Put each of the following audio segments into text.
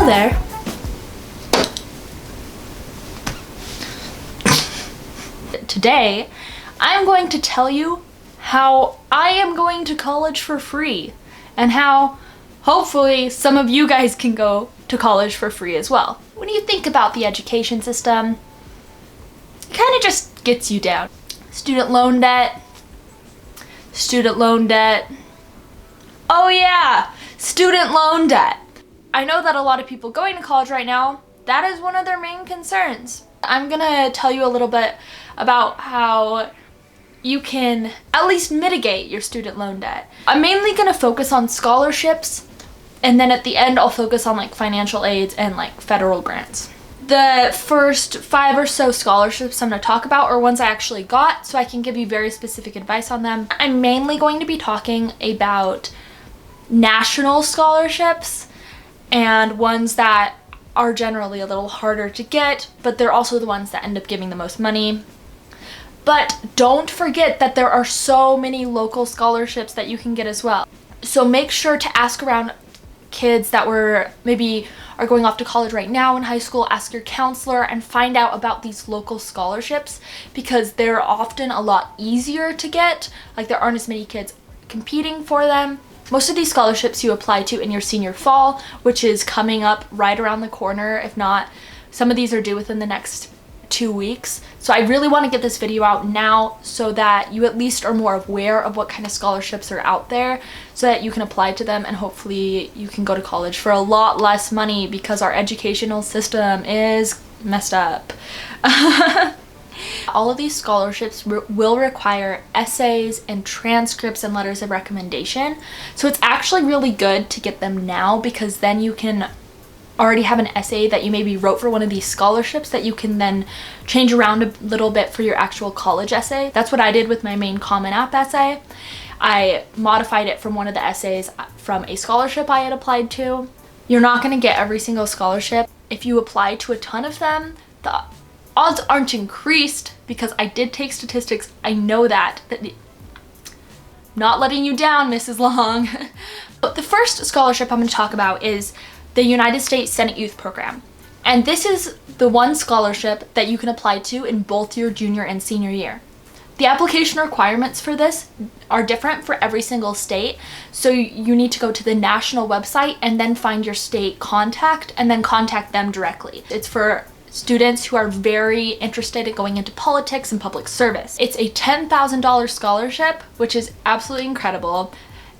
there. Today, I'm going to tell you how I am going to college for free and how hopefully some of you guys can go to college for free as well. When you think about the education system, it kind of just gets you down. Student loan debt. Oh yeah, student loan debt. I know that a lot of people going to college right now, that is one of their main concerns. I'm gonna tell you a little bit about how you can at least mitigate your student loan debt. I'm mainly gonna focus on scholarships, and then at the end I'll focus on like financial aids and like federal grants. The first 5 or so scholarships I'm going to talk about are ones I actually got, so I can give you very specific advice on them. I'm mainly going to be talking about national scholarships and ones that are generally a little harder to get, but they're also the ones that end up giving the most money. But don't forget that there are so many local scholarships that you can get as well. So make sure to ask around kids that maybe are going off to college right now in high school. Ask your counselor and find out about these local scholarships because they're often a lot easier to get. Like there aren't as many kids competing for them. Most of these scholarships you apply to in your senior fall, which is coming up right around the corner. If not, some of these are due within the next 2 weeks. So I really want to get this video out now so that you at least are more aware of what kind of scholarships are out there so that you can apply to them and hopefully you can go to college for a lot less money because our educational system is messed up. All of these scholarships will require essays and transcripts and letters of recommendation. So it's actually really good to get them now because then you can already have an essay that you maybe wrote for one of these scholarships that you can then change around a little bit for your actual college essay. That's what I did with my main Common App essay. I modified it from one of the essays from a scholarship I had applied to. You're not going to get every single scholarship. If you apply to a ton of them, the odds aren't increased because I did take statistics. I know that. Not letting you down, Mrs. Long. But the first scholarship I'm going to talk about is the United States Senate Youth Program. And this is the one scholarship that you can apply to in both your junior and senior year. The application requirements for this are different for every single state. So you need to go to the national website and then find your state contact and then contact them directly. It's for students who are very interested in going into politics and public service. It's a $10,000 scholarship, which is absolutely incredible.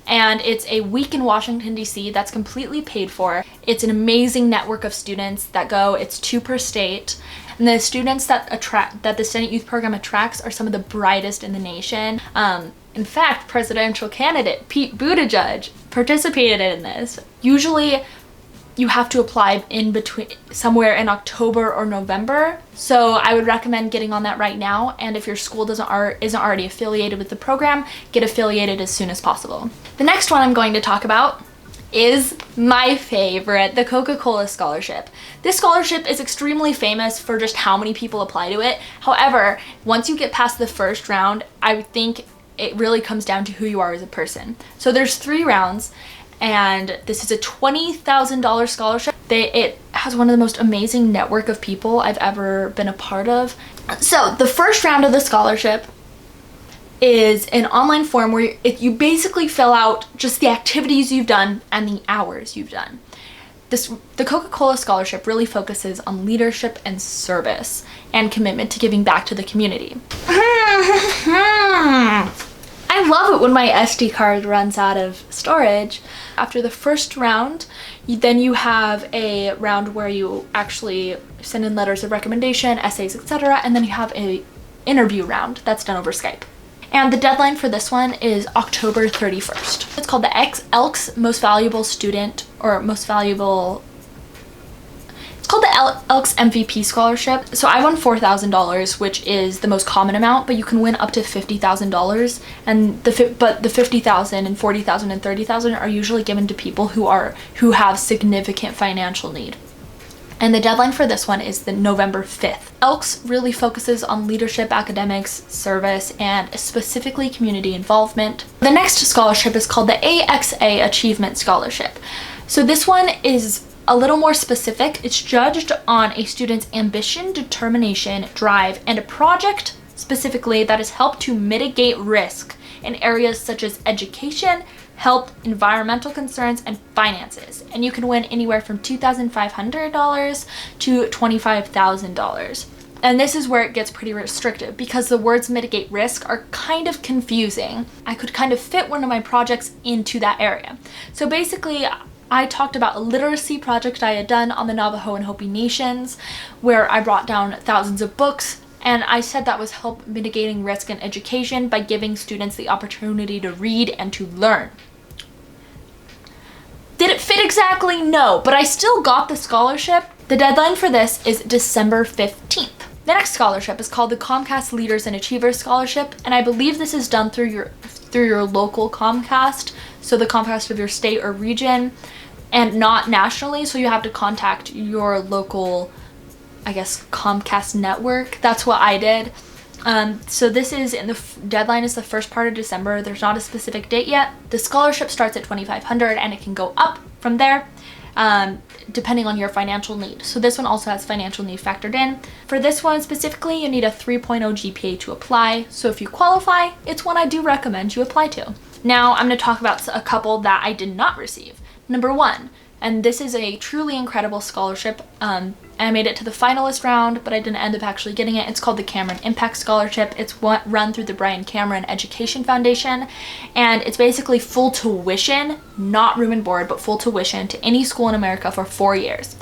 And it's a week in Washington, D.C. that's completely paid for. It's an amazing network of students that go. It's 2 per state. And the students that the Senate Youth Program attracts are some of the brightest in the nation. In fact, presidential candidate Pete Buttigieg participated in this. Usually you have to apply in between somewhere in October or November. So I would recommend getting on that right now. And if your school isn't already affiliated with the program, get affiliated as soon as possible. The next one I'm going to talk about is my favorite, the Coca-Cola scholarship. This scholarship is extremely famous for just how many people apply to it. However, once you get past the first round, I think it really comes down to who you are as a person. So there's 3 rounds. And this is a $20,000 scholarship. It has one of the most amazing network of people I've ever been a part of. So the first round of the scholarship is an online form where you basically fill out just the activities you've done and the hours you've done. The Coca-Cola scholarship really focuses on leadership and service and commitment to giving back to the community. I love it when my SD card runs out of storage. After the first round, then you have a round where you actually send in letters of recommendation, essays, etc. And then you have a interview round that's done over Skype. And the deadline for this one is October 31st. It's called the Elks Most Valuable Student or Most Valuable... It's called the Elks MVP Scholarship. So I won $4,000, which is the most common amount, but you can win up to $50,000. And the $50,000 and $40,000 and $30,000 are usually given to people who have significant financial need. And the deadline for this one is the November 5th. Elks really focuses on leadership, academics, service, and specifically community involvement. The next scholarship is called the AXA Achievement Scholarship. So this one is a little more specific, it's judged on a student's ambition, determination, drive, and a project specifically that has helped to mitigate risk in areas such as education, health, environmental concerns, and finances. And you can win anywhere from $2,500 to $25,000. And this is where it gets pretty restrictive because the words mitigate risk are kind of confusing. I could kind of fit one of my projects into that area. So basically, I talked about a literacy project I had done on the Navajo and Hopi nations, where I brought down thousands of books, and I said that was help mitigating risk in education by giving students the opportunity to read and to learn. Did it fit exactly? No, but I still got the scholarship. The deadline for this is December 15th. The next scholarship is called the Comcast Leaders and Achievers Scholarship, and I believe this is done through your local Comcast, so the Comcast of your state or region, and not nationally, so you have to contact your local, I guess, Comcast network. That's what I did. So this is deadline is the first part of December. There's not a specific date yet. The scholarship starts at $2,500 and it can go up from there, depending on your financial need. So this one also has financial need factored in. For this one specifically, you need a 3.0 GPA to apply. So if you qualify, it's one I do recommend you apply to. Now I'm going to talk about a couple that I did not receive. Number one, and this is a truly incredible scholarship. I made it to the finalist round, but I didn't end up actually getting it. It's called the Cameron Impact Scholarship. It's run through the Brian Cameron Education Foundation, and it's basically full tuition, not room and board, but full tuition to any school in America for 4 years.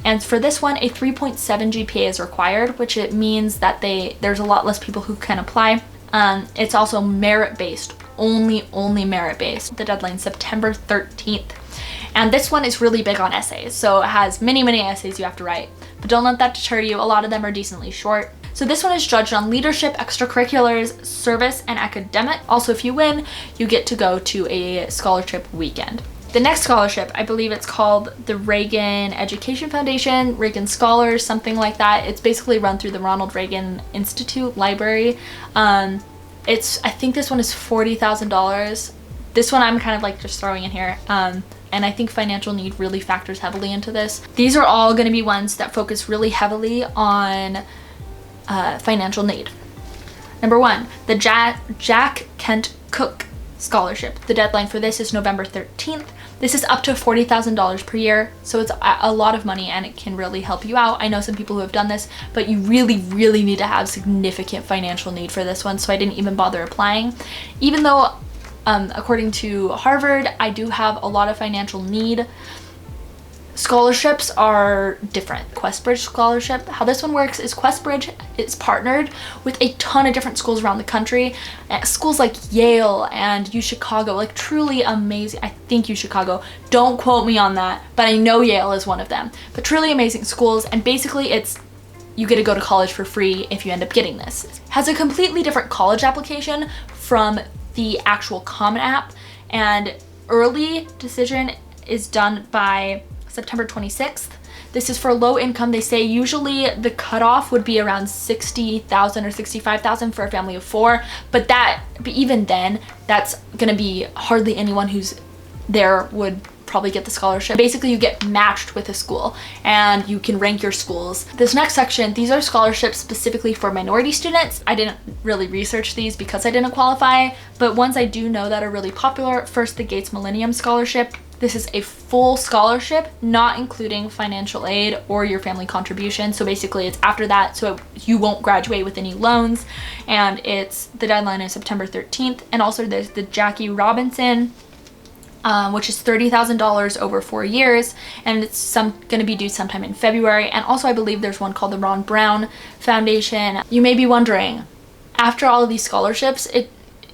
And for this one, a 3.7 GPA is required, which it means that there's a lot less people who can apply. It's also merit-based, only merit-based. The deadline is September 13th. And this one is really big on essays, so it has many essays you have to write. But don't let that deter you, a lot of them are decently short. So this one is judged on leadership, extracurriculars, service, and academic. Also, if you win, you get to go to a scholarship weekend. The next scholarship, I believe it's called the Reagan Education Foundation, Reagan Scholars, something like that. It's basically run through the Ronald Reagan Institute Library. I think this one is $40,000. This one I'm kind of like just throwing in here. And I think financial need really factors heavily into this. These are all going to be ones that focus really heavily on financial need. Number one, the Jack Kent Cook Scholarship. The deadline for this is November 13th. This is up to $40,000 per year, so it's a lot of money and it can really help you out. I know some people who have done this, but you really need to have significant financial need for this one, so I didn't even bother applying. Even though according to Harvard, I do have a lot of financial need. Scholarships are different. QUESTBRIDGE scholarship, how this one works is QUESTBRIDGE is partnered with a ton of different schools around the country. Schools like Yale and UChicago, like truly amazing. I think UChicago, don't quote me on that, but I know Yale is one of them. But truly amazing schools, and basically you get to go to college for free if you end up getting this. It has a completely different college application from the actual Common App, and early decision is done by September 26th. This is for low income. They say usually the cutoff would be around $60,000 or $65,000 for a family of 4, but even then, that's gonna be hardly anyone who's there would probably get the scholarship. Basically, you get matched with a school and you can rank your schools. This next section, these are scholarships specifically for minority students. I didn't really research these because I didn't qualify, but ones I do know that are really popular. First, the Gates Millennium Scholarship. This is a full scholarship, not including financial aid or your family contribution. So basically it's after that, so you won't graduate with any loans. And the deadline is September 13th. And also there's the Jackie Robinson, which is $30,000 over 4 years, and it's gonna be due sometime in February. And also I believe there's one called the Ron Brown Foundation. You may be wondering, after all of these scholarships,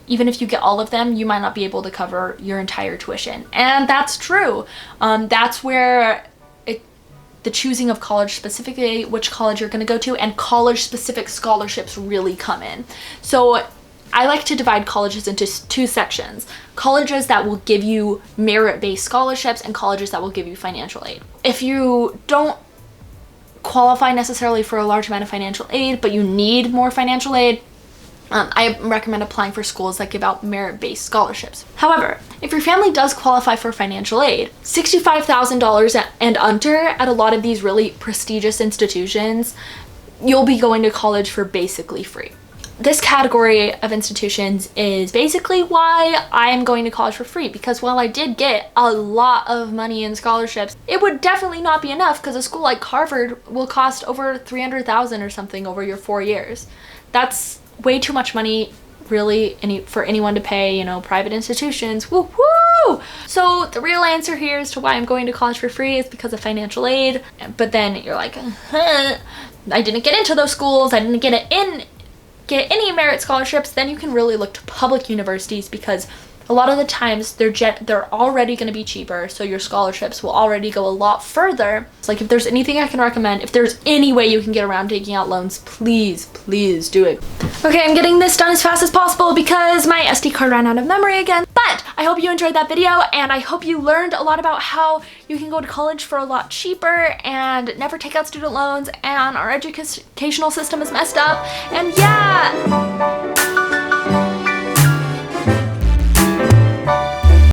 even if you get all of them, you might not be able to cover your entire tuition. And that's true. That's where the choosing of college, specifically which college you're gonna go to, and college specific scholarships really come in. So I like to divide colleges into 2 sections. Colleges that will give you merit-based scholarships and colleges that will give you financial aid. If you don't qualify necessarily for a large amount of financial aid, but you need more financial aid, I recommend applying for schools that give out merit-based scholarships. However, if your family does qualify for financial aid, $65,000 and under at a lot of these really prestigious institutions, you'll be going to college for basically free. This category of institutions is basically why I am going to college for free, because while I did get a lot of money in scholarships, it would definitely not be enough because a school like Harvard will cost over $300,000 or something over your 4 years. That's way too much money really for anyone to pay, you know, private institutions. Woo woo! So the real answer here as to why I'm going to college for free is because of financial aid. But then you're like, I didn't get into those schools, I didn't get any merit scholarships. Then you can really look to public universities, because a lot of the times they're already going to be cheaper, so your scholarships will already go a lot further. It's like, if there's anything I can recommend, if there's any way you can get around taking out loans, please do it. Okay, I'm getting this done as fast as possible because my SD card ran out of memory again. But I hope you enjoyed that video, and I hope you learned a lot about how you can go to college for a lot cheaper and never take out student loans, and our educational system is messed up. And yeah!